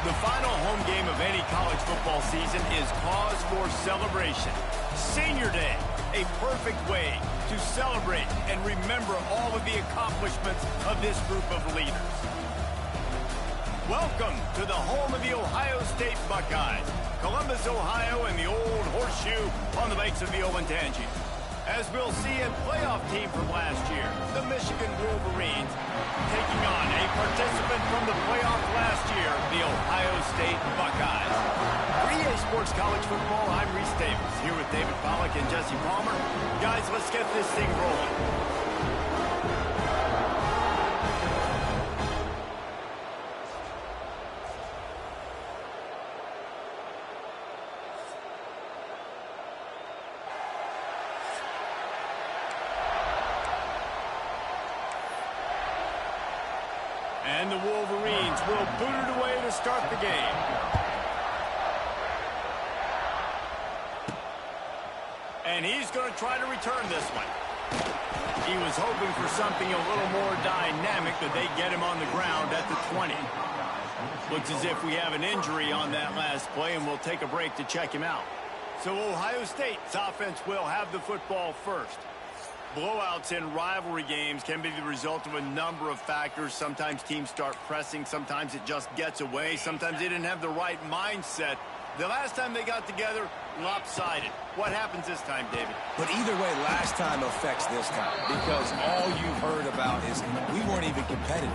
The final home game of any college football season is cause for celebration. Senior Day, a perfect way to celebrate and remember all of the accomplishments of this group of leaders. Welcome to the home of the Ohio State Buckeyes, Columbus, Ohio, and the old horseshoe on the banks of the Olentangy. As we'll see, a playoff team from last year, the Michigan Wolverines, taking on a participant from the playoff last year, the Ohio State Buckeyes. For EA Sports College Football, I'm Reese Davis, here with David Pollack and Jesse Palmer. Guys, let's get this thing rolling. And the Wolverines will boot it away to start the game. And he's going to try to return this one. He was hoping for something a little more dynamic, but they get him on the ground at the 20. Looks as if we have an injury on that last play, and we'll take a break to check him out. So Ohio State's offense will have the football first. Blowouts in rivalry games can be the result of a number of factors. Sometimes teams start pressing. Sometimes it just gets away. Sometimes they didn't have the right mindset. The last time they got together, lopsided. What happens this time, David? But either way, last time affects this time, because all you've heard about is we weren't even competitive.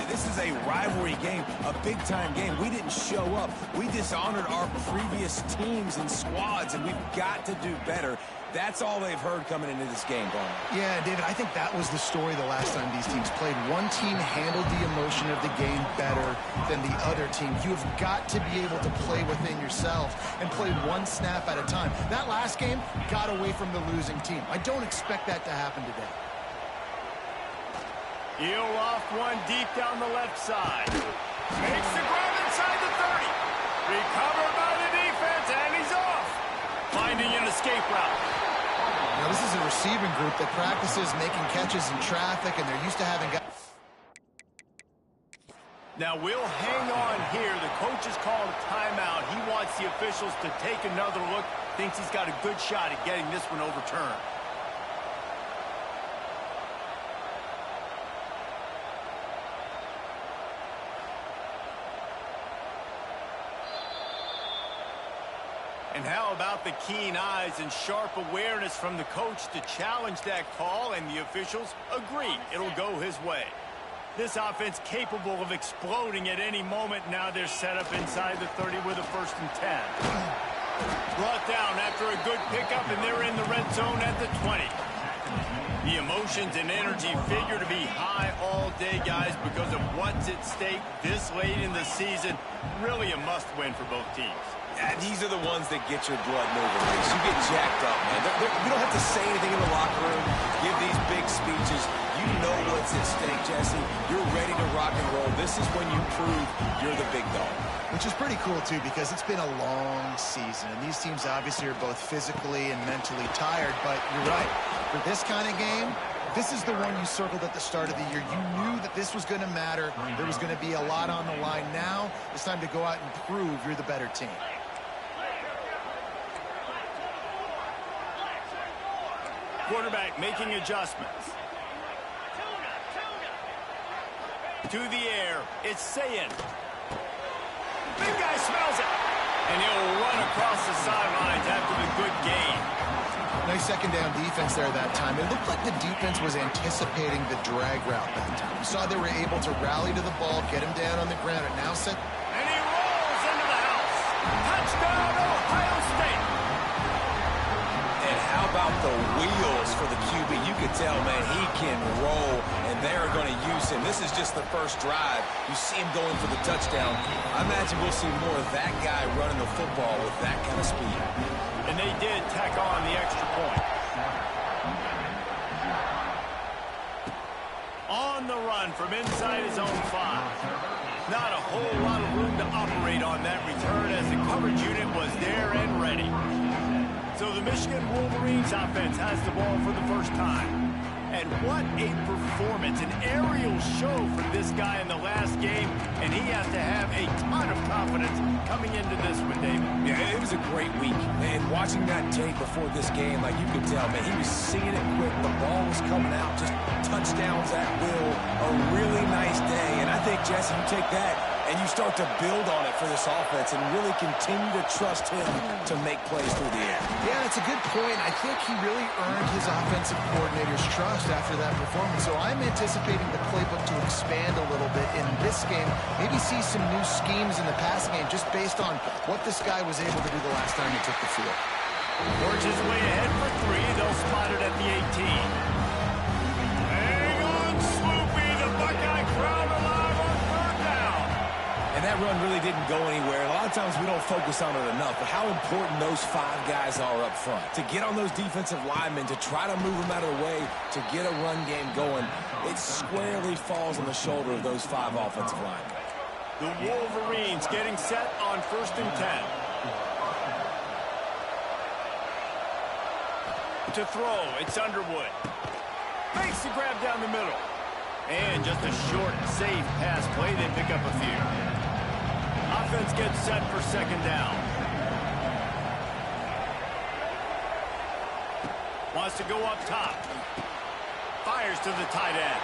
This is a rivalry game, a big-time game. We didn't show up. We dishonored our previous teams and squads, and we've got to do better. That's all they've heard coming into this game, Barney. Yeah, David, I think that was the story the last time these teams played. One team handled the emotion of the game better than the other team. You've got to be able to play within yourself and play one snap at a time. That last game got away from the losing team. I don't expect that to happen today. He'll off one deep down the left side. Makes the grab inside the 30. Recovered by the defense, and he's off. Finding an escape route. Now, this is a receiving group that practices making catches in traffic, and they're used to having guys. Now, we'll hang on here. The coach has called a timeout. He wants the officials to take another look. Thinks he's got a good shot at getting this one overturned. And how about the keen eyes and sharp awareness from the coach to challenge that call, and the officials agree it'll go his way. This offense capable of exploding at any moment. Now they're set up inside the 30 with a 1st and 10. Brought down after a good pickup, and they're in the red zone at the 20. The emotions and energy figure to be high all day, guys, because of what's at stake this late in the season. Really a must-win for both teams. Yeah, these are the ones that get your blood moving, Reese. You get jacked up, man. You don't have to say anything in the locker room, give these big speeches. You know what's at stake, Jesse. You're ready to rock and roll. This is when you prove you're the big dog. Which is pretty cool, too, because it's been a long season. And these teams obviously are both physically and mentally tired. But you're right. For this kind of game, this is the one you circled at the start of the year. You knew that this was going to matter. There was going to be a lot on the line. Now it's time to go out and prove you're the better team. Quarterback making adjustments. To the air, it's Sayin. Big guy smells it. And he'll run across the sidelines after the good gain. Nice second down defense there that time. It looked like the defense was anticipating the drag route that time. You saw they were able to rally to the ball, get him down on the ground, and now set. And he rolls into the house. Touchdown, Ohio State. And how about the wheels for the QB? You could tell, man, he can roll, and they're going to use him. This is just the first drive. You see him going for the touchdown. I imagine we'll see more of that guy running the football with that kind of speed. And they did tack on the extra point. On the run from inside his own 5. Not a whole lot of room to operate on that return, as the coverage unit was there and ready. So the Michigan Wolverines offense has the ball for the first time. And what a performance, an aerial show for this guy in the last game, and he has to have a ton of confidence coming into this one, David. Yeah, it was a great week. And watching that tape before this game, like you could tell, man, he was seeing it quick. The ball was coming out, just touchdowns at will. A really nice day. And I think, Jesse, you take that and you start to build on it for this offense and really continue to trust him to make plays through the air. Yeah, that's a good point. I think he really earned his offensive coordinator's trust after that performance. So I'm anticipating the playbook to expand a little bit in this game. Maybe see some new schemes in the passing game just based on what this guy was able to do the last time he took the field. Forges way ahead for 3. They'll spot it at the 18. Hang on, Swoopy. The Buckeye crowd alive on 3rd down. And that run really didn't go anywhere. A lot of times we don't focus on it enough, but how important those 5 guys are up front. To get on those defensive linemen, to try to move them out of the way, to get a run game going, it squarely falls on the shoulder of those 5 offensive linemen. The Wolverines getting set on 1st and 10. To throw, it's Underwood. Makes the grab down the middle. And just a short, safe pass play. They pick up a few. Offense gets set for 2nd down. Wants to go up top. Fires to the tight end.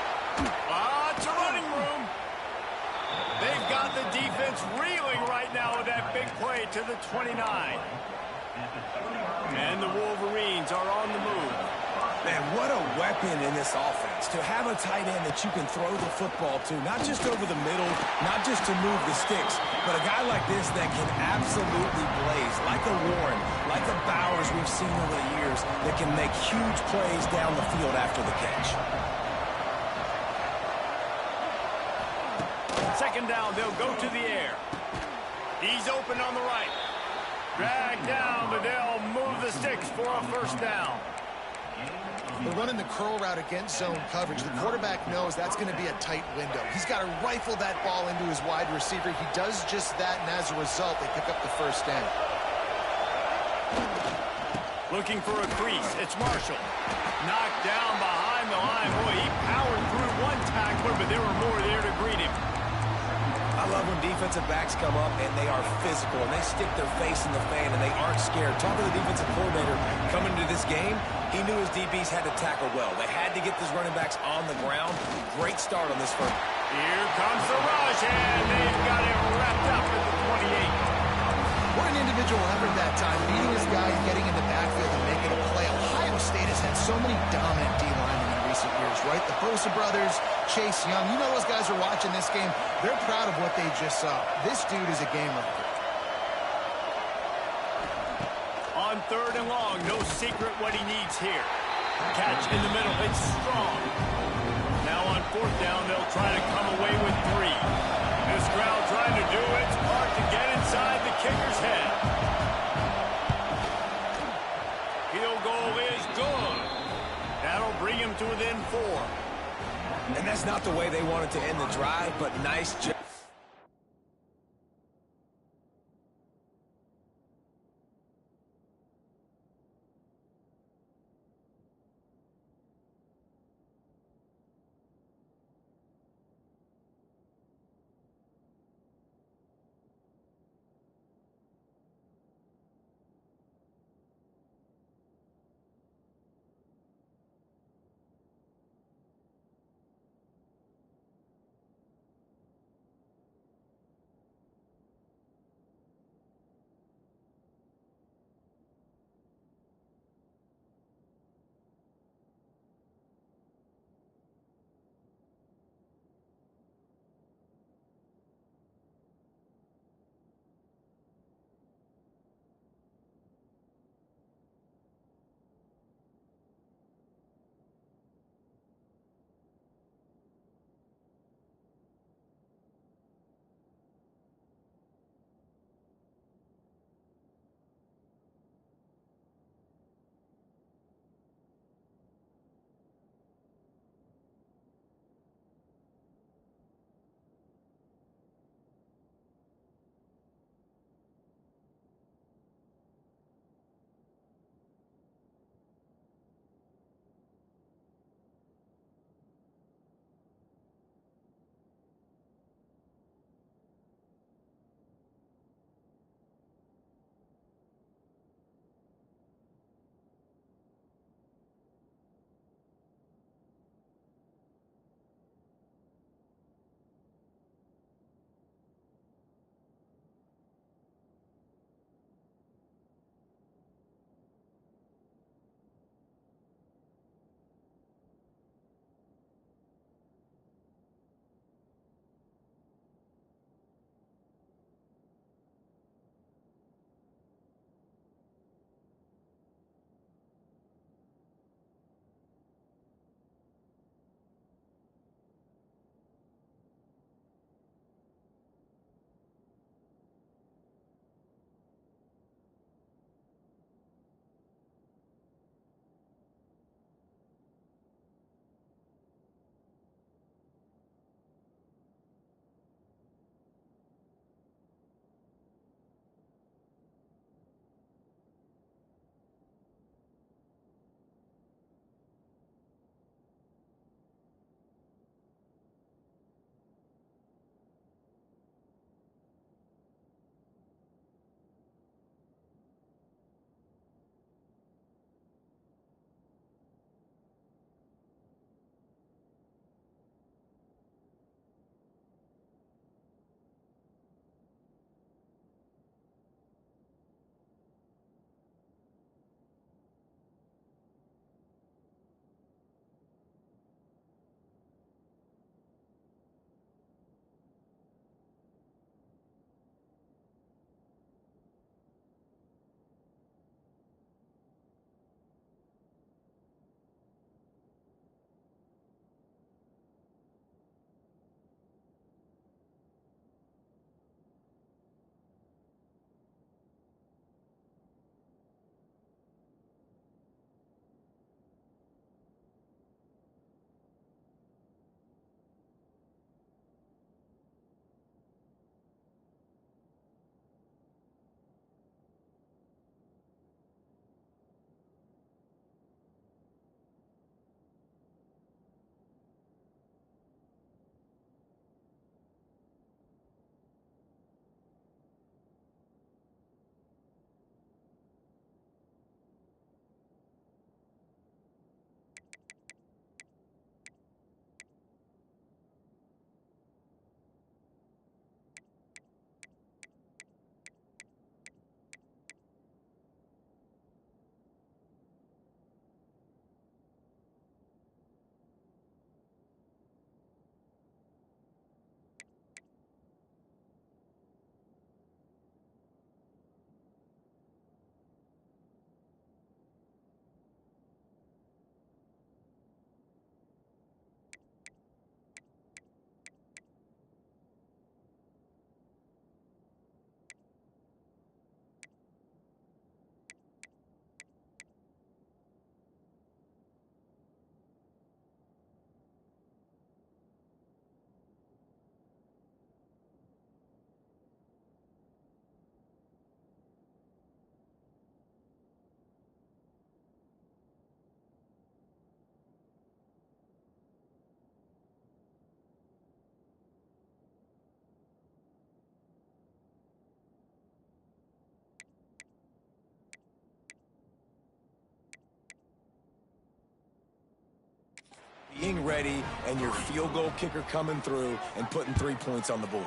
Lots of running room. They've got the defense reeling right now with that big play to the 29. And the Wolverines are on the move. Man, what a weapon in this offense. To have a tight end that you can throw the football to, not just over the middle, not just to move the sticks, but a guy like this that can absolutely blaze, like a Warren, like a Bowers we've seen over the years, that can make huge plays down the field after the catch. 2nd down, they'll go to the air. He's open on the right. Drag down, but they'll move the sticks for a 1st down. They're running the curl route against zone coverage. The quarterback knows that's going to be a tight window. He's got to rifle that ball into his wide receiver. He does just that, and as a result, they pick up the 1st down. Looking for a crease. It's Marshall. Knocked down behind the line. Boy, he powered through one tackler, but there were more there to greet him. I love when defensive backs come up and they are physical and they stick their face in the fan and they aren't scared. Talk to the defensive coordinator coming into this game. He knew his DBs had to tackle well. They had to get these running backs on the ground. Great start on this first. Here comes the rush, and they've got him wrapped up at the 28. What an individual effort that time, beating his guy, getting in the backfield and making a play. Ohio State has had so many dominant D-linemen in recent years, right? The Bosa brothers, Chase Young, you know those guys are watching this game. They're proud of what they just saw. This dude is a game record. On 3rd and long, no secret what he needs here. Catch in the middle, it's strong. Now on 4th down, they'll try to come away with 3. This crowd trying to do its part to get inside the kicker's head. Field goal is good. That'll bring him to within 4. And that's not the way they wanted to end the drive, but nice job. Being ready and your field goal kicker coming through and putting 3 points on the board.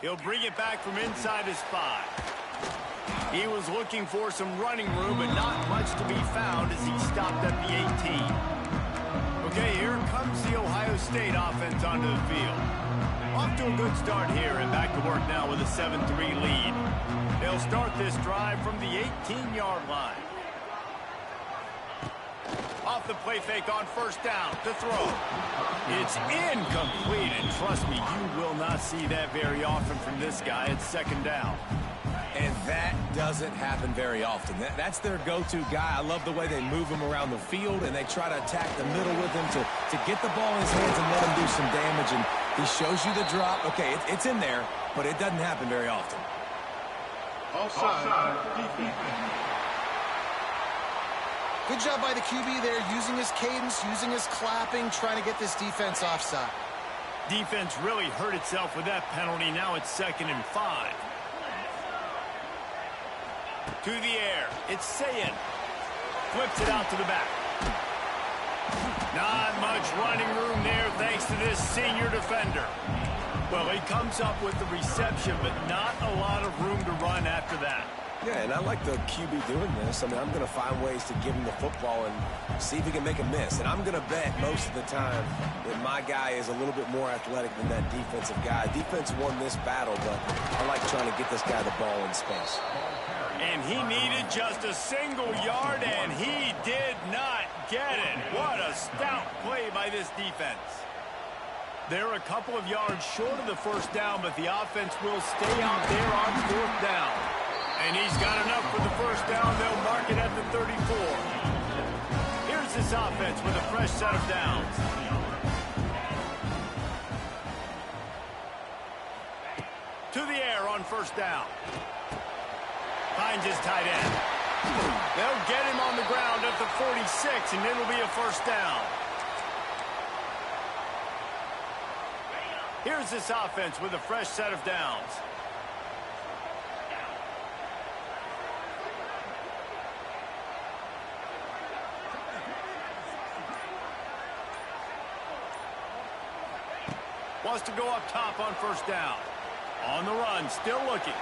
He'll bring it back from inside his 5. He was looking for some running room, but not much to be found as he stopped at the 18. Okay, here comes the Ohio State offense onto the field. Off to a good start here and back to work now with a 7-3 lead. They'll start this drive from the 18-yard line. Off the play fake on first down to throw. It's incomplete, and trust me, you will not see that very often from this guy at second down. And that doesn't happen very often. That's their go-to guy. I love the way they move him around the field, and they try to attack the middle with him to get the ball in his hands and let him do some damage. And he shows you the drop. Okay, it's in there, but it doesn't happen very often. Offside. Good job by the QB there, using his cadence, using his clapping, trying to get this defense offside. Defense really hurt itself with that penalty. Now it's 2nd and 5. To the air. It's Sayin. Flips it out to the back. Not much running room there thanks to this senior defender. Well, he comes up with the reception, but not a lot of room to run after that. Yeah, and I like the QB doing this. I mean, I'm going to find ways to give him the football and see if he can make a miss. And I'm going to bet most of the time that my guy is a little bit more athletic than that defensive guy. Defense won this battle, but I like trying to get this guy the ball in space. And he needed just a single yard, and he did not get it. What a stout play by this defense. They're a couple of yards short of the first down, but the offense will stay out there on 4th down. And he's got enough for the first down. They'll mark it at the 34. Here's this offense with a fresh set of downs. To the air on first down. Finds his tight end. They'll get him on the ground at the 46, and it'll be a first down. Here's this offense with a fresh set of downs. Wants to go up top on first down. On the run, still looking.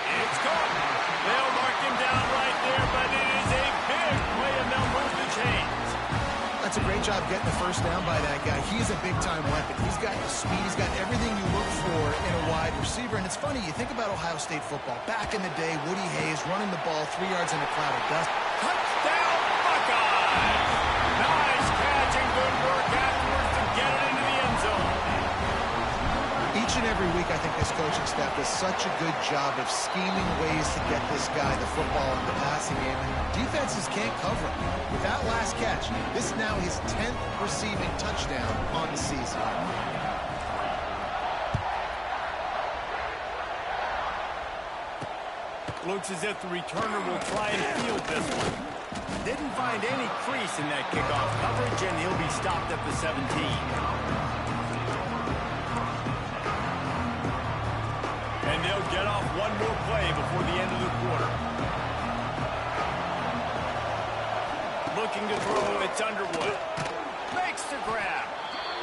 It's gone. They'll mark him down right there, but it is a big play, and they'll move the chains. That's a great job getting the first down by that guy. He's a big-time weapon. He's got the speed. He's got everything you look for in a wide receiver. And it's funny, you think about Ohio State football. Back in the day, Woody Hayes running the ball 3 yards in a cloud of dust. Touchdown, Buckeyes! Nice catch and good work afterwards to get it into the end zone. Each and every week, I think this coaching staff does such a good job of scheming ways to get this guy the football in the passing game. And defenses can't cover him. With that last catch, this is now his 10th receiving touchdown on the season. Looks as if the returner will try and field this one. Didn't find any crease in that kickoff coverage, and he'll be stopped at the 17. And they'll get off one more play before the end of the quarter. Looking to throw, it's Underwood. Makes the grab.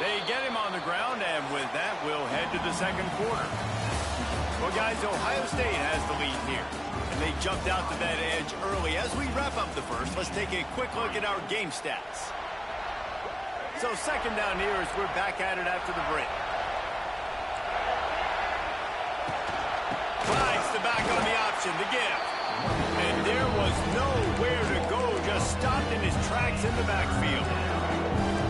They get him on the ground, and with that, we'll head to the second quarter. Well, guys, Ohio State has the lead here, and they jumped out to that edge early. As we wrap up the first, let's take a quick look at our game stats. So second down here as we're back at it after the break. Finds the back on the option, the give. And there was nowhere to go, just stopped in his tracks in the backfield.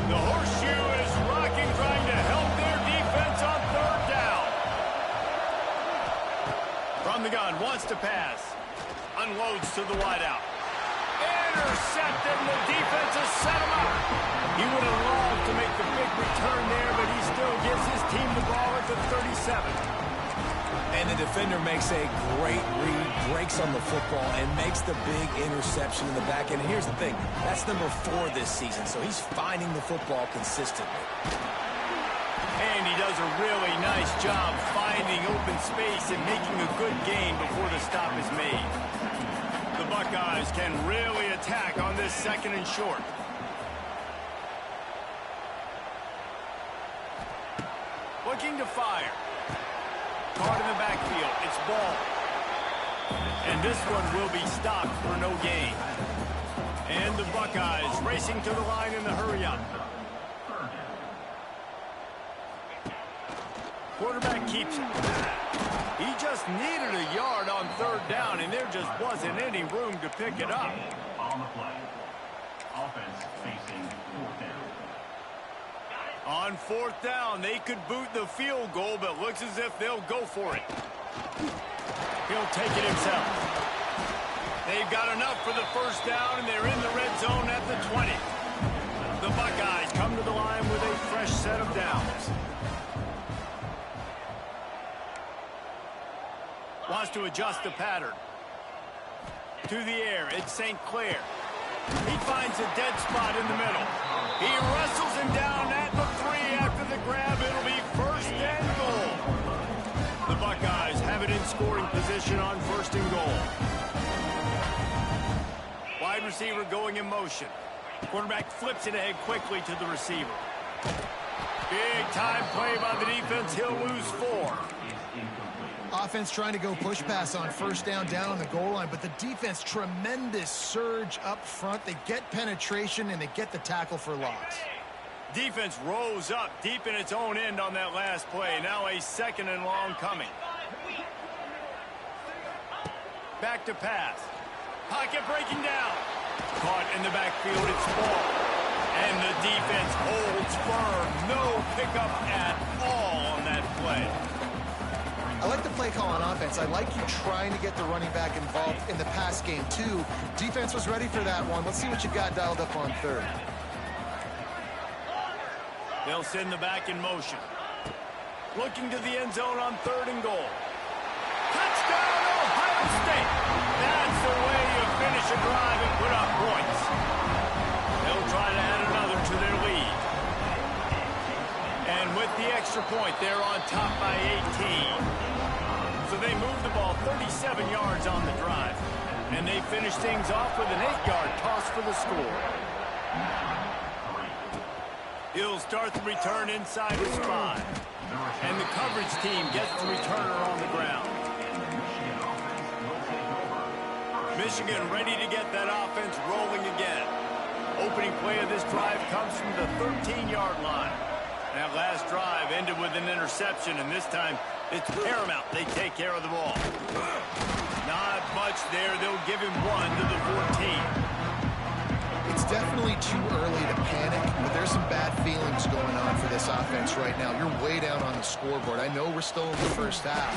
The horseshoe is rocking, trying to help their defense on third down. From the gun, wants to pass. Unloads to the wideout. Intercepted, and the defense has set him up. He would have loved to make the big return there, but he still gives his team the ball at the 37. And the defender makes a great read, breaks on the football, and makes the big interception in the back end. And here's the thing, that's number 4 this season, so he's finding the football consistently. And he does a really nice job finding open space and making a good gain before the stop is made. The Buckeyes can really attack on this 2nd and short. Looking to fire. Caught in the backfield. It's ball. And this one will be stopped for no gain. And the Buckeyes racing to the line in the hurry-up. Quarterback keeps it. He just needed a yard on 3rd down, and there just wasn't any room to pick it up. On the play. Offense facing 4th down. On 4th down, they could boot the field goal, but looks as if they'll go for it. He'll take it himself. They've got enough for the 1st down, and they're in the red zone at the 20. The Buckeyes come to the line with a fresh set of downs. Wants to adjust the pattern. To the air, it's St. Clair. He finds a dead spot in the middle. He wrestles him down at the 3 after the grab. It'll be 1st and goal. The Buckeyes have it in scoring position on 1st and goal. Wide receiver going in motion. Quarterback flips it ahead quickly to the receiver. Big time play by the defense. He'll lose 4. Offense trying to go push pass on 1st down on the goal line, but the defense, tremendous surge up front. They get penetration, and they get the tackle for loss. Defense rose up deep in its own end on that last play. Now a 2nd and long coming. Back to pass. Pocket breaking down. Caught in the backfield, it's ball. And the defense holds firm. No pickup at all on that play. I like the play call on offense. I like you trying to get the running back involved in the pass game, too. Defense was ready for that one. Let's see what you got dialed up on 3rd. They'll send the back in motion. Looking to the end zone on 3rd and goal. Touchdown, Ohio State! That's the way you finish a drive and put up points. They'll try to add another to their lead. And with the extra point, they're on top by 18. So they move the ball 37 yards on the drive. And they finish things off with an 8-yard toss for the score. He'll start the return inside his 5. And the coverage team gets the returner on the ground. Michigan ready to get that offense rolling again. Opening play of this drive comes from the 13-yard line. That last drive ended with an interception, and this time it's paramount they take care of the ball. Not much there. They'll give him 1 to the 14. It's definitely too early to panic, but there's some bad feelings going on for this offense right now. You're way down on the scoreboard. I know we're still in the 1st half,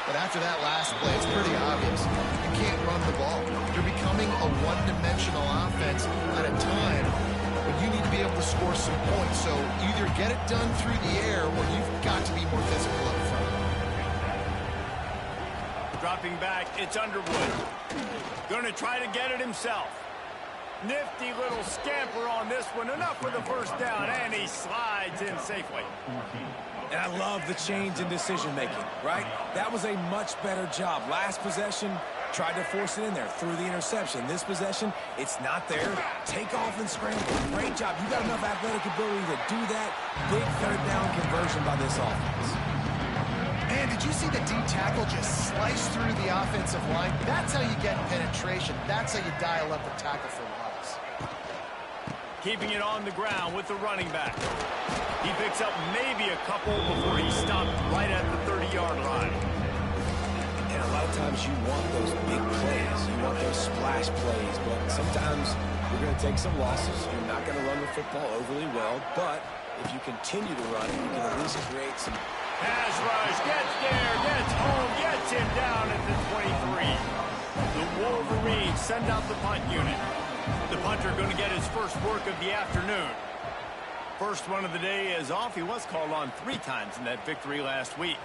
but after that last play, it's pretty obvious. You can't run the ball. You're becoming a one-dimensional offense at a time. But you need to be able to score some points. So either get it done through the air or you've got to be more physical up front. Dropping back, it's Underwood. Going to try to get it himself. Nifty little scamper on this one. Enough for the 1st down, and he slides in safely. And I love the change in decision-making, right? That was a much better job. Last possession, tried to force it in there, threw the interception. This possession, it's not there. Take off and scramble. Great job. You got enough athletic ability to do that. Big 3rd down conversion by this offense. Man, did you see the D tackle just slice through the offensive line? That's how you get penetration. That's how you dial up the tackle for loss. Keeping it on the ground with the running back. He picks up maybe a couple before he's stopped right at the 30-yard line. And a lot of times you want those big plays. You want those splash plays. But sometimes you're going to take some losses. You're not going to run the football overly well. But if you continue to run it, you can at least create some... Pass rush, gets there, gets home, gets him down at the 23. The Wolverines send out the punt unit. The punter going to get his first work of the afternoon. First one of the day is off. He was called on 3 times in that victory last week.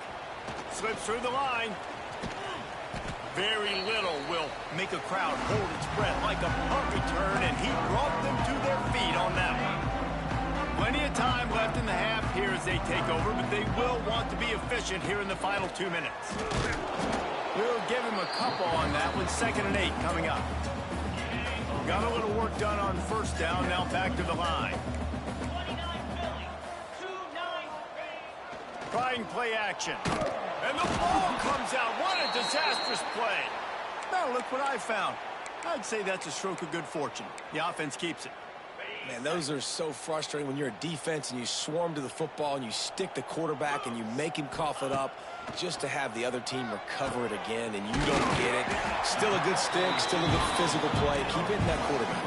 Slips through the line. Very little will make a crowd hold its breath like a punt return, and he brought them to their feet on that one. Plenty of time left in the half here as they take over, but they will want to be efficient here in the final 2 minutes. We'll give him a couple on that with 2nd and 8 coming up. Got a little work done on first down, now back to the line. Trying play action. And the ball comes out. What a disastrous play. Now look what I found. I'd say that's a stroke of good fortune. The offense keeps it. Man, those are so frustrating when you're a defense and you swarm to the football and you stick the quarterback and you make him cough it up just to have the other team recover it again and you don't get it. Still a good stick, still a good physical play. Keep hitting that quarterback.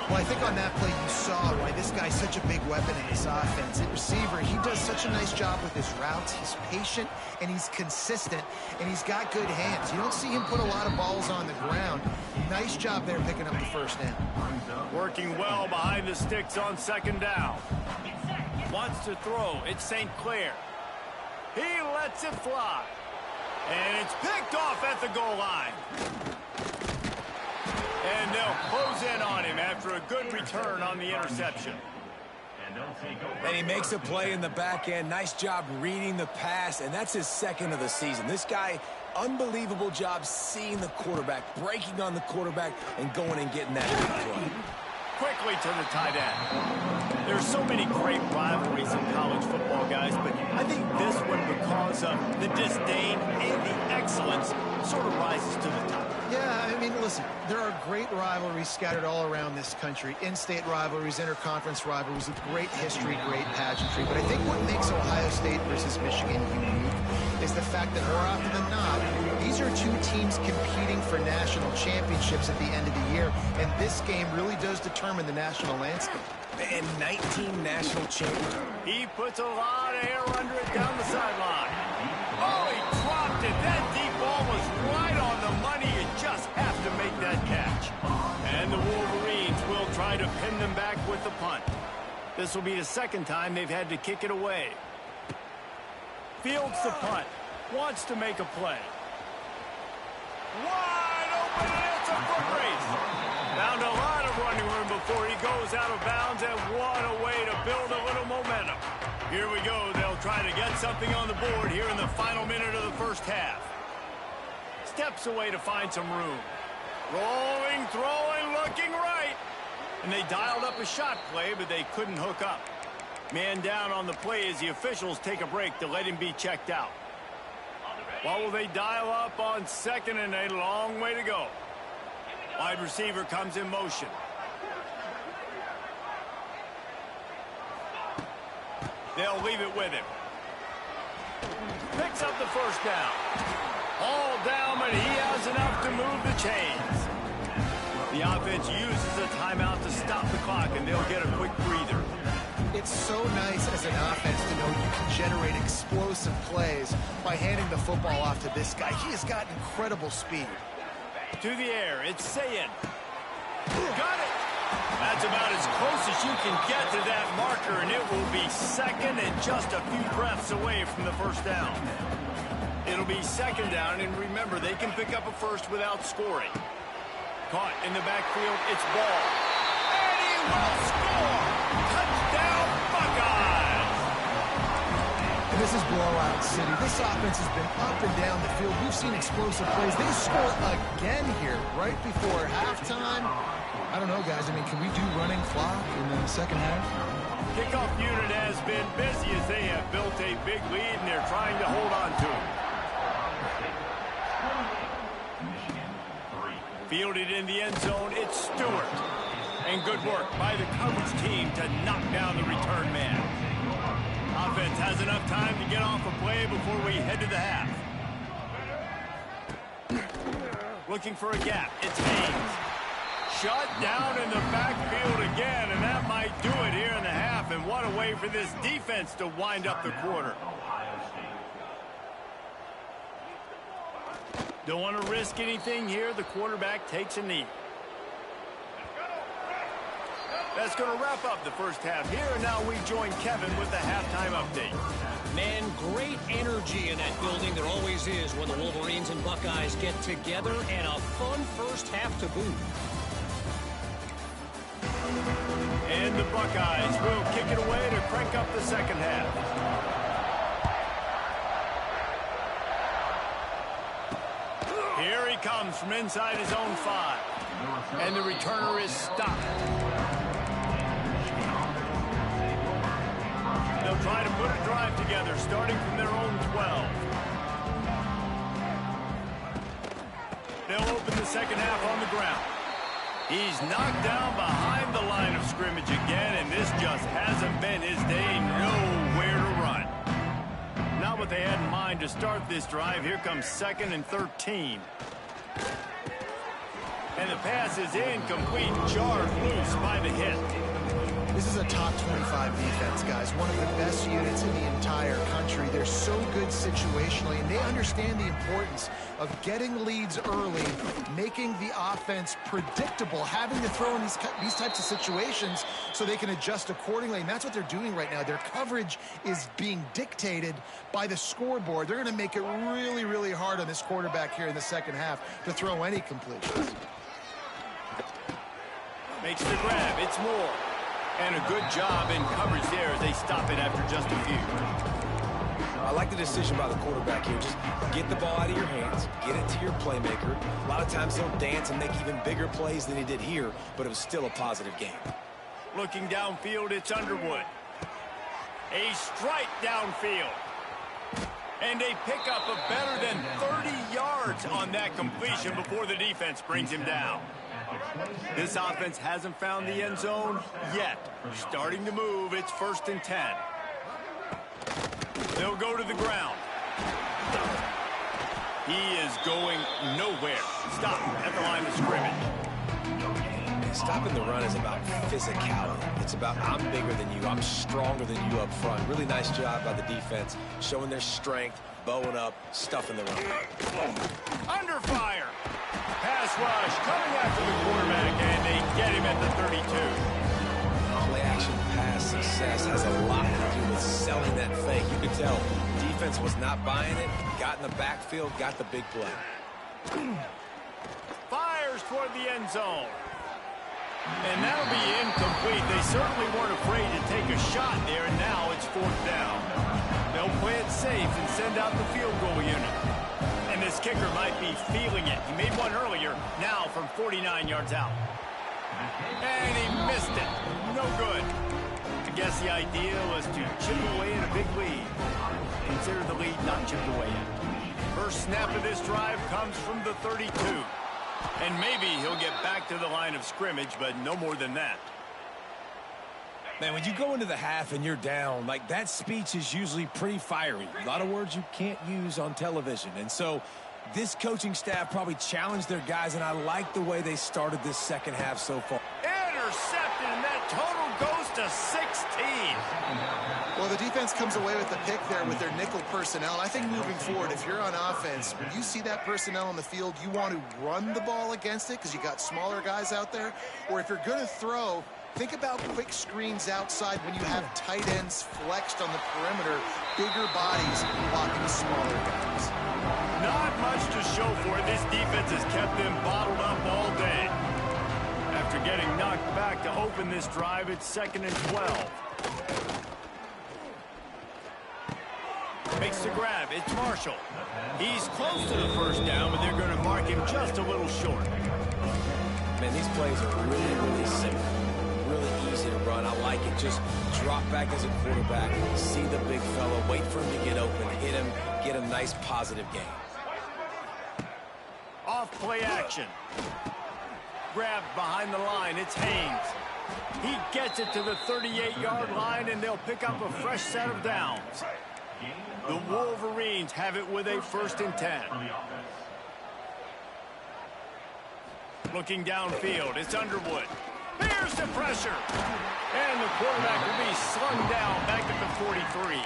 Well, I think on that play you saw why this guy's such a big weapon in this offense. At receiver, he does such a nice job with his routes. He's patient, and he's consistent, and he's got good hands. You don't see him put a lot of balls on the ground. Nice job there picking up the first down. Working well behind the sticks on second down. Wants to throw. It's St. Clair. He lets it fly. And it's picked off at the goal line. And they'll close in on him after a good return on the interception. And he makes a play in the back end. Nice job reading the pass, and that's his second of the season. This guy, unbelievable job seeing the quarterback, breaking on the quarterback, and going and getting that big play. Quickly to the tight end. There's so many great rivalries in college football, guys, but I think this one, because of the disdain and the excellence, sort of rises to the top. Yeah, I mean, listen, there are great rivalries scattered all around this country. In-state rivalries, interconference rivalries with great history, great pageantry. But I think what makes Ohio State versus Michigan unique is the fact that more often than not, these are two teams competing for national championships at the end of the year. And this game really does determine the national landscape. And 19 national champions. He puts a lot of air under it down the sideline. Oh, he dropped it. That deep ball was right on the money. You just have to make that catch. And the Wolverines will try to pin them back with the punt. This will be the second time they've had to kick it away. Fields the punt. Wants to make a play. Wide open, and it's a foot race. Found a lot of running room before he goes out of bounds, and what a way to build a little momentum. Here we go. They'll try to get something on the board here in the final minute of the first half. Steps away to find some room. Rolling, throwing, looking right. And they dialed up a shot play, but they couldn't hook up. Man down on the play as the officials take a break to let him be checked out. What will they dial up on second and a long way to go? Wide receiver comes in motion. They'll leave it with him. Picks up the first down. All down, but he has enough to move the chains. The offense uses a timeout to stop the clock, and they'll get a quick breather. It's so nice as an offense to know you can generate explosive plays by handing the football off to this guy. He has got incredible speed. To the air, it's Sayin. Got it! That's about as close as you can get to that marker, and it will be second and just a few breaths away from the first down. It'll be second down, and remember, they can pick up a first without scoring. Caught in the backfield, it's Ball. And he will score! Touchdown, Buckeyes! And this is blowout city. This offense has been up and down the field. We've seen explosive plays. They score again here right before halftime. I don't know, guys. I mean, can we do running clock in the second half? Kickoff unit has been busy as they have built a big lead, and they're trying to hold on to it. Fielded in the end zone, it's Stewart. And good work by the coverage team to knock down the return man. Offense has enough time to get off a play before we head to the half. Looking for a gap, it's Haynes. Shut down in the backfield again, and that might do it here in the half. And what a way for this defense to wind up the quarter. Don't want to risk anything here. The quarterback takes a knee. That's going to wrap up the first half here. And now we join Kevin with the halftime update. Man, great energy in that building. There always is when the Wolverines and Buckeyes get together, and a fun first half to boot. And the Buckeyes will kick it away to crank up the second half. Here he comes from inside his own 5. And the returner is stopped. They'll try to put a drive together, starting from their own 12. They'll open the second half on the ground. He's knocked down behind the line of scrimmage again, and this just hasn't been his day. Nowhere to run. Not what they had in mind to start this drive. Here comes 2nd and 13. And the pass is incomplete, jarred loose by the hit. This is a top 25 defense, guys. One of the best units in the entire country. They're so good situationally, and they understand the importance of getting leads early, making the offense predictable, having to throw in these types of situations so they can adjust accordingly. And that's what they're doing right now. Their coverage is being dictated by the scoreboard. They're going to make it really, really hard on this quarterback here in the second half to throw any completions. Makes the grab. It's Moore. And a good job in coverage there as they stop it after just a few. I like the decision by the quarterback here. Just get the ball out of your hands, get it to your playmaker. A lot of times he'll dance and make even bigger plays than he did here, but it was still a positive game. Looking downfield, it's Underwood. A strike downfield. And a pickup of better than 30 yards on that completion before the defense brings him down. This offense hasn't found the end zone yet. Starting to move, it's 1st and 10. They'll go to the ground. He is going nowhere. Stop at the line of scrimmage. Stopping the run is about physicality. It's about I'm bigger than you, I'm stronger than you up front. Really nice job by the defense, showing their strength, bowing up, stuffing the run. Under fire. Pass rush coming after the quarterback, and they get him at the 32. Play-action pass success has a lot to do with selling that fake. You could tell defense was not buying it, got in the backfield, got the big play. Fires toward the end zone. And that'll be incomplete. They certainly weren't afraid to take a shot there, and now it's 4th down. They'll play it safe and send out the field goal unit. And this kicker might be feeling it. He made one earlier, now from 49 yards out. And he missed it. No good. I guess the idea was to chip away in a big lead. Consider the lead not chipped away yet. First snap of this drive comes from the 32. And maybe he'll get back to the line of scrimmage, but no more than that. Man, when you go into the half and you're down, like that speech is usually pretty fiery. A lot of words you can't use on television. And so this coaching staff probably challenged their guys, and I like the way they started this second half so far. Intercepted, and that total goes to 16. Well, the defense comes away with the pick there with their nickel personnel. I think moving forward, if you're on offense, when you see that personnel on the field, you want to run the ball against it because you got smaller guys out there. Or if you're going to throw, think about quick screens outside when you have tight ends flexed on the perimeter, bigger bodies blocking smaller guys. Not much to show for it. This defense has kept them bottled up all day. After getting knocked back to open this drive, it's 2nd and 12. Makes the grab. It's Marshall. He's close to the first down, but they're going to mark him just a little short. Man, these plays are really, really simple. Really easy to run. I like it. Just drop back as a quarterback, see the big fella, wait for him to get open, hit him, get a nice positive gain. Off play action. Grabbed behind the line. It's Haynes. He gets it to the 38-yard line, and they'll pick up a fresh set of downs. The Wolverines have it with a 1st and 10. Looking downfield, it's Underwood. Here's the pressure. And the quarterback will be slung down back at the 43.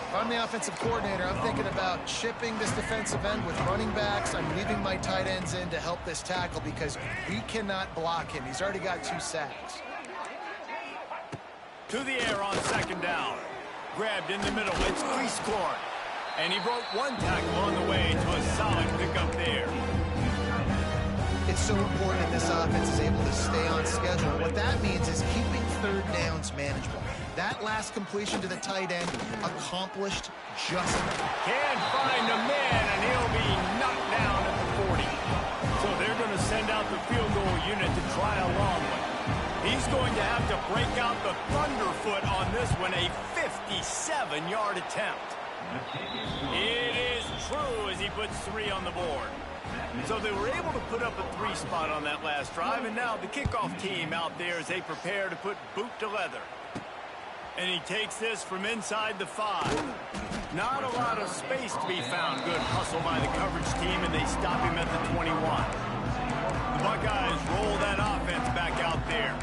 If I'm the offensive coordinator, I'm thinking about chipping this defensive end with running backs. I'm leaving my tight ends in to help this tackle because we cannot block him. He's already got 2 sacks. To the air on 2nd down. Grabbed in the middle, it's Cleescorn. And he broke 1 tackle on the way to a solid pickup there. It's so important that this offense is able to stay on schedule. What that means is keeping 3rd downs manageable. That last completion to the tight end accomplished just that. Can't find a man, and he'll be knocked down at the 40. So they're going to send out the field goal He's going to have to break out the thunderfoot on this one, a 57-yard attempt. It is true as he puts 3 on the board. So they were able to put up a 3 spot on that last drive, and now the kickoff team out there as they prepare to put boot to leather. And he takes this from inside the 5. Not a lot of space to be found. Good hustle by the coverage team, and they stop him at the 21. The Buckeyes roll that offense back out there.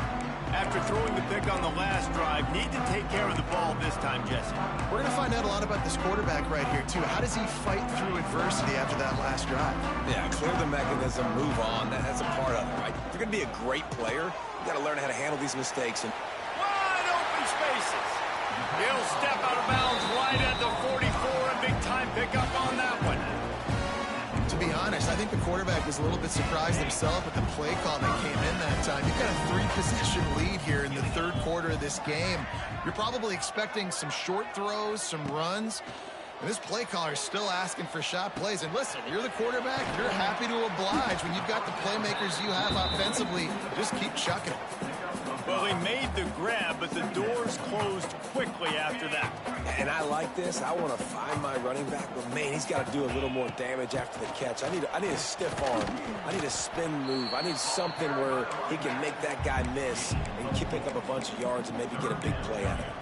After throwing the pick on the last drive, need to take care of the ball this time, Jesse. We're going to find out a lot about this quarterback right here, too. How does he fight through adversity after that last drive? Yeah, clear the mechanism, move on. That's a part of it, right? If you're going to be a great player, you got to learn how to handle these mistakes. And wide open spaces. He'll step out of bounds right at the 44. A big-time pickup on that one. To be honest, I think the quarterback was a little bit surprised himself at the play call that came in that time. You've got a 3-possession lead here in the third quarter of this game. You're probably expecting some short throws, some runs. And this play caller is still asking for shot plays. And listen, you're the quarterback. You're happy to oblige. When you've got the playmakers you have offensively, just keep chucking it. Well, he made the grab, but the doors closed quickly after that. And I like this. I want to find my running back, but man, he's got to do a little more damage after the catch. I need a stiff arm. I need a spin move. I need something where he can make that guy miss and pick up a bunch of yards and maybe get a big play out of it.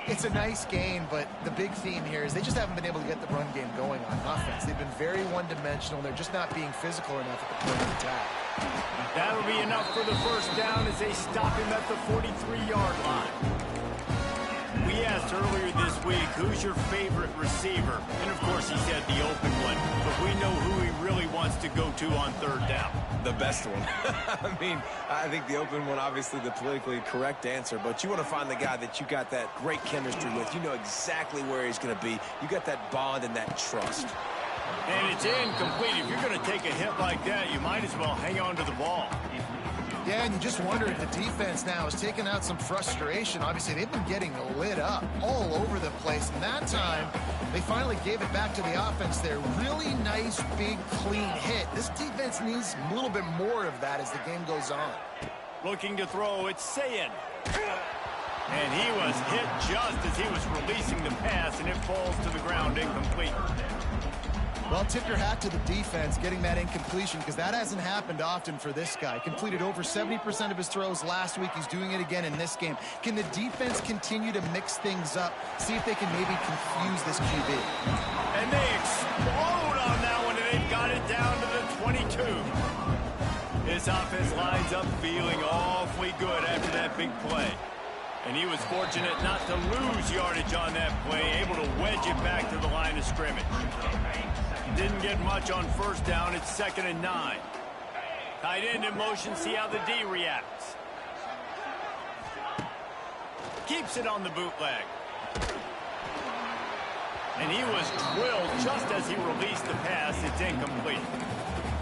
It's a nice gain, but the big theme here is they just haven't been able to get the run game going on offense. They've been very one-dimensional. They're just not being physical enough at the point of attack. That'll be enough for the first down as they stop him at the 43-yard line. We asked earlier this week, who's your favorite receiver? And, of course, he said the open one. But we know who he really wants to go to on third down. The best one. I mean, I think the open one, obviously the politically correct answer, but you want to find the guy that you got that great chemistry with. You know exactly where he's going to be. You got that bond and that trust. And it's incomplete. If you're going to take a hit like that, you might as well hang on to the ball. Yeah, and you just wonder if the defense now is taking out some frustration. Obviously, they've been getting lit up all over the place. And that time, they finally gave it back to the offense there. Really nice, big, clean hit. This defense needs a little bit more of that as the game goes on. Looking to throw, it's Sayin. And he was hit just as he was releasing the pass, and it falls to the ground incomplete. Well, tip your hat to the defense getting that incompletion because that hasn't happened often for this guy. Completed over 70% of his throws last week. He's doing it again in this game. Can the defense continue to mix things up? See if they can maybe confuse this QB. And they explode on that one, and they've got it down to the 22. This offense lines up feeling awfully good after that big play. And he was fortunate not to lose yardage on that play, able to wedge it back to the line of scrimmage. Didn't get much on first down. It's 2nd and 9. Tight end in motion. See how the D reacts. Keeps it on the bootleg. And he was drilled just as he released the pass. It's incomplete.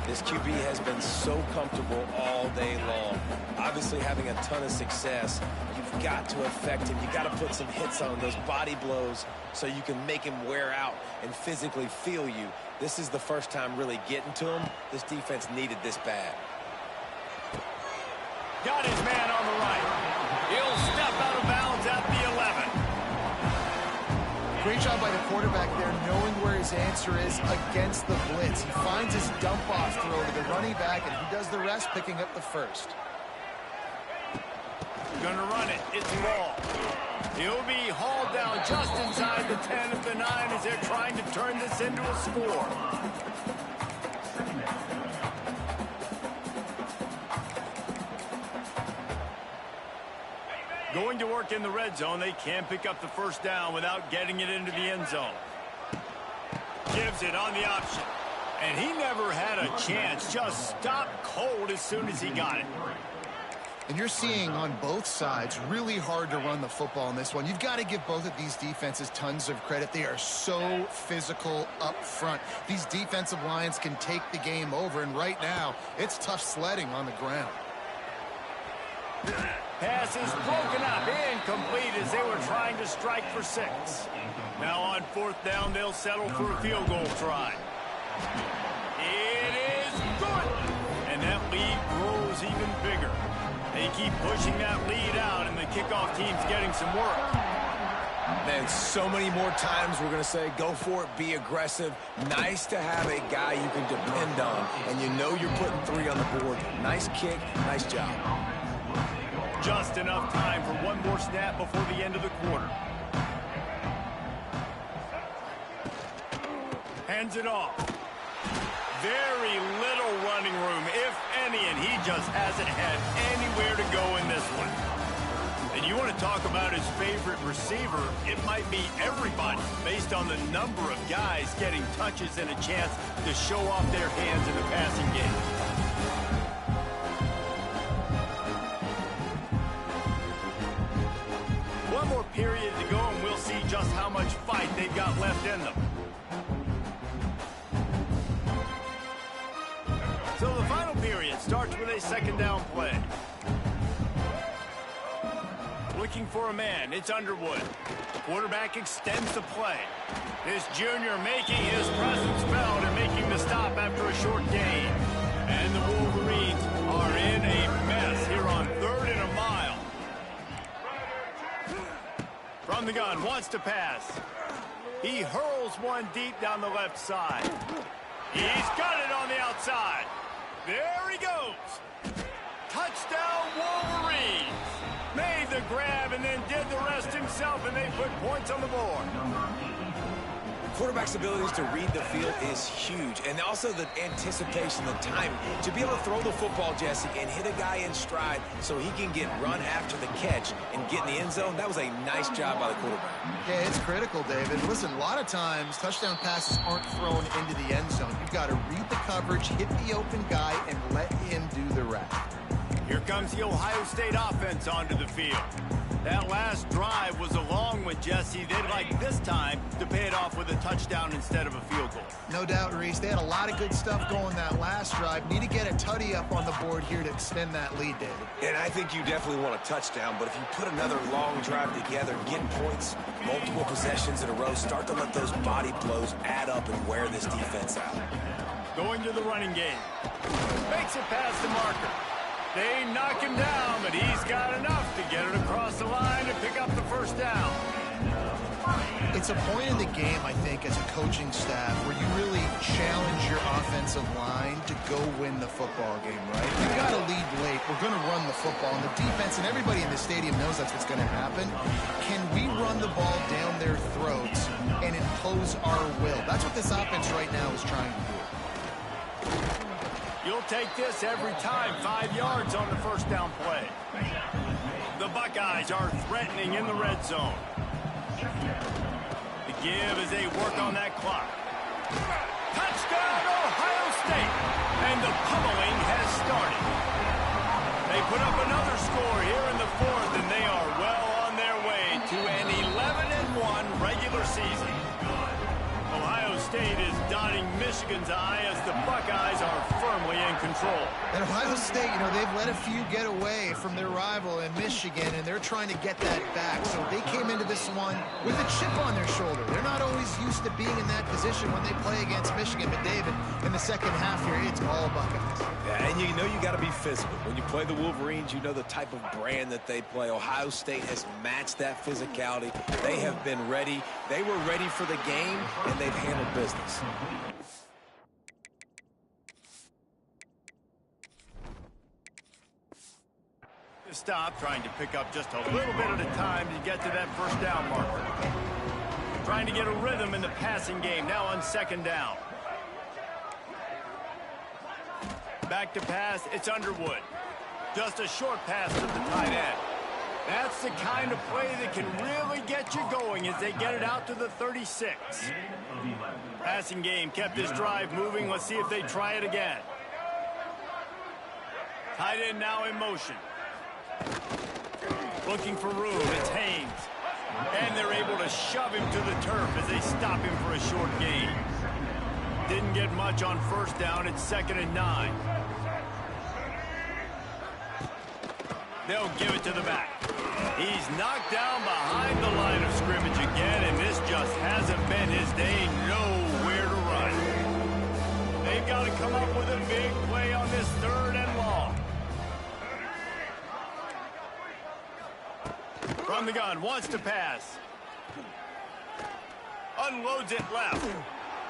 This QB has been so comfortable all day long. Obviously having a ton of success. You've got to affect him. You've got to put some hits on those body blows so you can make him wear out and physically feel you. This is the first time really getting to him. This defense needed this bad. Got his man on the right. He'll step out of bounds at the 11. Great job by the quarterback there, knowing where his answer is against the blitz. He finds his dump-off throw to the running back, and he does the rest, picking up the first. Gonna run it. It's ball. He'll be hauled down just inside the 10 of the 9 as they're trying to turn this into a score. Going to work in the red zone. They can't pick up the first down without getting it into the end zone. Gives it on the option. And he never had a chance. Just stopped cold as soon as he got it. And you're seeing on both sides really hard to run the football in this one. You've got to give both of these defenses tons of credit. They are so physical up front. These defensive lines can take the game over, and right now it's tough sledding on the ground. Pass is broken up, incomplete as they were trying to strike for 6. Now on 4th down, they'll settle for a field goal try. It is good, and that lead grows even bigger. They keep pushing that lead out, and the kickoff team's getting some work. Man, so many more times we're going to say, go for it, be aggressive. Nice to have a guy you can depend on, and you know you're putting 3 on the board. Nice kick, nice job. Just enough time for one more snap before the end of the quarter. Hands it off. Very little running room, if any, and he just hasn't had anywhere to go in this one. And you want to talk about his favorite receiver, it might be everybody, based on the number of guys getting touches and a chance to show off their hands in the passing game. One more period to go, and we'll see just how much fight they've got left in them. So the final period starts with a second down play. Looking for a man, it's Underwood. Quarterback extends the play. This junior making his presence felt and making the stop after a short gain. And the Wolverines are in a mess here on 3rd and a mile. From the gun, wants to pass. He hurls one deep down the left side. He's got it on the outside. There he goes. Touchdown, Wolverines. Made the grab and then did the rest himself, and they put points on the board. Quarterback's abilities to read the field is huge, and also the anticipation, the timing. To be able to throw the football, Jesse, and hit a guy in stride so he can get run after the catch and get in the end zone, that was a nice job by the quarterback. Yeah, it's critical, David. Listen, a lot of times touchdown passes aren't thrown into the end zone. You've got to read the coverage, hit the open guy, and let him do the rest. Here comes the Ohio State offense onto the field. That last drive was a long one, Jesse. They'd like this time to pay it off with a touchdown instead of a field goal. No doubt, Reese. They had a lot of good stuff going that last drive. Need to get a tutty up on the board here to extend that lead, David. And I think you definitely want a touchdown, but if you put another long drive together, getting points, multiple possessions in a row, start to let those body blows add up and wear this defense out. Going to the running game. Makes it past the marker. They knock him down, but he's got enough to get it across the line and pick up the first down. It's a point in the game, I think, as a coaching staff where you really challenge your offensive line to go win the football game, right? We've got to lead late. We're going to run the football. And the defense and everybody in the stadium knows that's what's going to happen. Can we run the ball down their throats and impose our will? That's what this offense right now is trying to do. You'll take this every time. 5 yards on the first down play. The Buckeyes are threatening in the red zone. The give as they work on that clock. Touchdown, Ohio State. And the pummeling has started. They put up another score here in the 4th, and they are well on their way to an 11-1 regular season. Ohio State is dotting Michigan's eye as the Buckeyes are firmly in control. And Ohio State, you know, they've let a few get away from their rival in Michigan, and they're trying to get that back. So they came into this one with a chip on their shoulder. They're not always used to being in that position when they play against Michigan. But, David, in the second half here, it's all Buckeyes. Yeah, and you know you got to be physical. When you play the Wolverines, you know the type of brand that they play. Ohio State has matched that physicality. They have been ready. They were ready for the game, and they've handled business. Stop, trying to pick up just a little bit at a time to get to that first down marker. Trying to get a rhythm in the passing game, now on second down. Back to pass, it's Underwood. Just a short pass to the tight end. That's the kind of play that can really get you going as they get it out to the 36. Passing game kept this drive moving. Let's see if they try it again. Tight end now in motion. Looking for room, it's Haynes. And they're able to shove him to the turf as they stop him for a short gain. Didn't get much on first down, it's 2nd and 9. They'll give it to the back. He's knocked down behind the line of scrimmage again, and this just hasn't been his day. Nowhere to run. They've got to come up with a big play on this 3rd and long. From the gun, wants to pass. Unloads it left.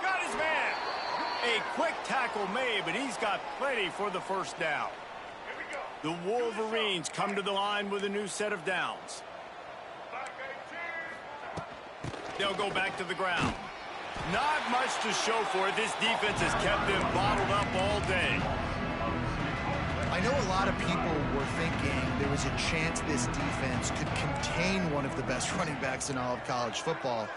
Got his man. A quick tackle made, but he's got plenty for the first down. The Wolverines come to the line with a new set of downs. They'll go back to the ground. Not much to show for it. This defense has kept them bottled up all day. I know a lot of people were thinking there was a chance this defense could contain one of the best running backs in all of college football.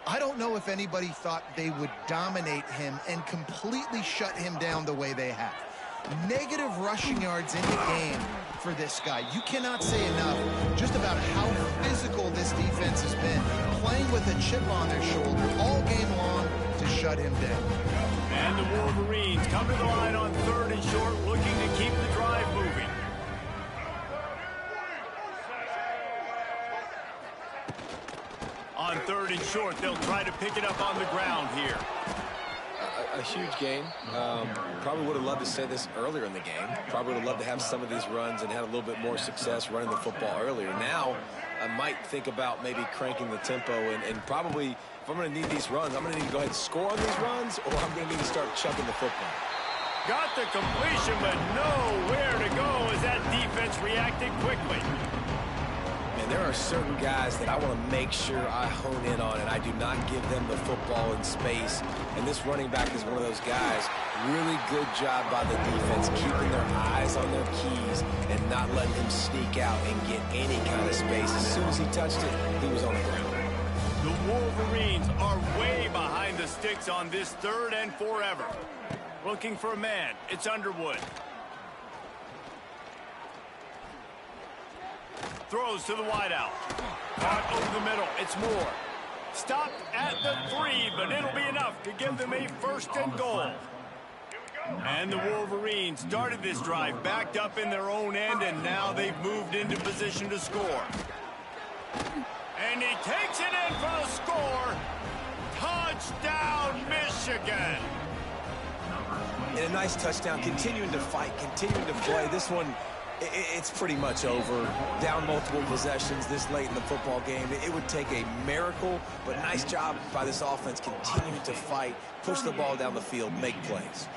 I don't know if anybody thought they would dominate him and completely shut him down the way they have. Negative rushing yards in the game for this guy. You cannot say enough just about how physical this defense has been, playing with a chip on their shoulder all game long to shut him down. And the Wolverines come to the line on 3rd and short, looking to keep the drive moving. On 3rd and short, they'll try to pick it up on the ground here. A huge game. Probably would have loved to say this earlier in the game. Probably would have loved to have some of these runs and had a little bit more success running the football earlier. Now, I might think about maybe cranking the tempo and probably, if I'm going to need these runs, I'm going to need to go ahead and score on these runs, or I'm going to need to start chucking the football. Got the completion, but nowhere to go as that defense reacted quickly. And there are certain guys that I want to make sure I hone in on, and I do not give them the football in space. And this running back is one of those guys. Really good job by the defense, keeping their eyes on their keys and not letting him sneak out and get any kind of space. As soon as he touched it, he was on the ground. The Wolverines are way behind the sticks on this 3rd and forever. Looking for a man. It's Underwood. Throws to the wideout. Caught over the middle. It's Moore. Stopped at the 3, but it'll be enough to give them a 1st and goal. And the Wolverines started this drive backed up in their own end, and now they've moved into position to score. And he takes it in for the score. Touchdown, Michigan. And a nice touchdown, continuing to fight, continuing to play. This one, it's pretty much over. Down multiple possessions this late in the football game. It would take a miracle, but nice job by this offense continuing to fight, push the ball down the field, make plays.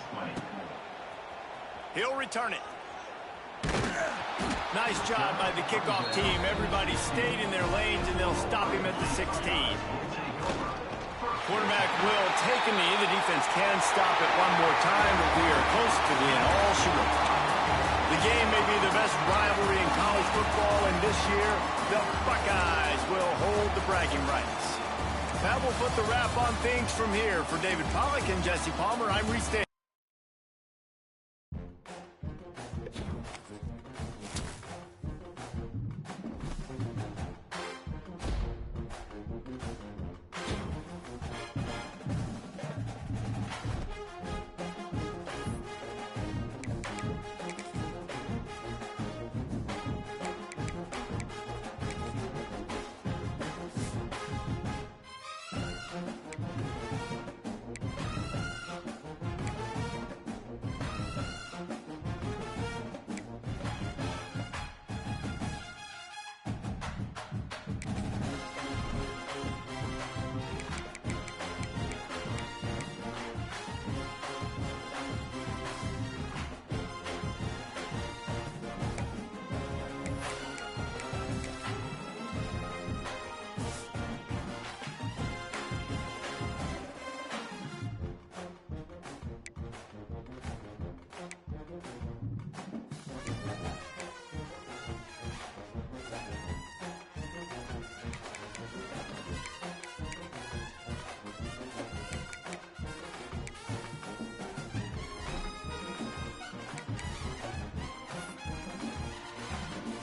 He'll return it. Nice job by the kickoff team. Everybody stayed in their lanes, and they'll stop him at the 16. Quarterback will take a knee. The defense can stop it one more time, but we are close to being all she wrote. The game may be the best rivalry in college football, and this year, the Buckeyes will hold the bragging rights. That will put the wrap on things from here. For David Pollack and Jesse Palmer, I'm Reese Davis.